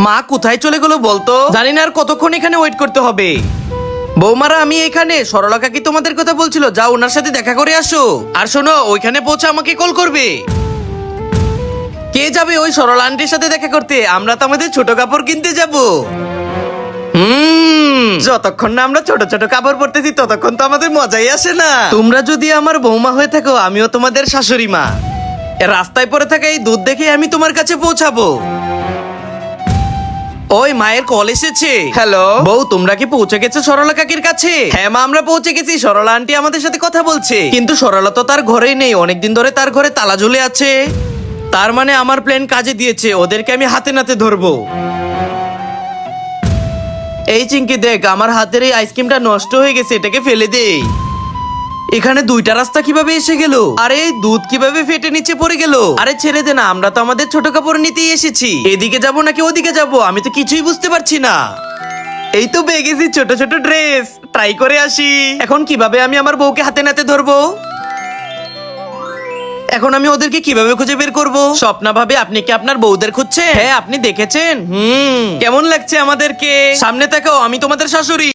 মা কোথায় চলে গেলো বলতো? জানি না আর কতক্ষণ এখানে ওয়েট করতে হবে। বৌমারা আমি এখানে। সরলা কাকি তোমাদের কথা বলছিল, যাও ওনার সাথে দেখা করে আসো। আর শোনো, ওইখানে পৌঁছে আমাকে কল করবে। কে যাবে ওই সরলা আন্টির সাথে দেখা করতে? আমরা তো আমাদের ছোট কাপড় কিনতে যাব। যতক্ষণ না আমরা ছোট ছোট কাপড় পরতেছি ততক্ষণ তো আমাদের মজাই আসে না। তোমরা যদি আমার বৌমা হয়ে থাকো, আমিও তোমাদের শাশুড়ি মা। রাস্তায় পড়ে থাকা এই দুধ দেখে আমি তোমার কাছে পৌঁছাবো। ওই মায়ের কল এসেছে। হ্যালো বউ, তোমরা কি পৌঁছে গেছো সরলা কাকির কাছে? হ্যাঁ মা, আমরা পৌঁছে গেছি। সরলা আন্টি আমাদের সাথে কথা বলছে, কিন্তু সরলা তো তার ঘরেই নেই। অনেকদিন ধরে তার ঘরে তালা ঝুলে আছে। তার মানে আমার প্ল্যান কাজে দিয়েছে, ওদেরকে আমি হাতে নাতে ধরবো। এই চিঙ্কি দেখ, আমার হাতের এই আইসক্রিমটা নষ্ট হয়ে গেছে, এটাকে ফেলে দে। এখানে দুইটা রাস্তা কিভাবে এসে গেল? আরে এই দুধ কিভাবে ফেটে নিচে পড়ে গেল? আরে ছেড়ে দে না, আমরা তো আমাদের ছোট কাপড় নিতেই এসেছি। এদিকে যাব নাকি ওদিকে যাব আমি তো কিছুই বুঝতে পারছি না। এই তো পেয়ে গেছি ছোট ছোট ড্রেস, ট্রাই করে আসি। এখন কিভাবে আমি আমার বউকে হাতে নাতে ধরবো? এখন আমি ওদেরকে কিভাবে খুঁজে বের করব? স্বপ্না ভাবে, আপনি কি আপনার বউদের খুঁজছেন? হ্যাঁ, আপনি দেখেছেন? কেমন লাগছে আমাদেরকে? সামনে তাকাও, আমি তোমাদের শাশুড়ি।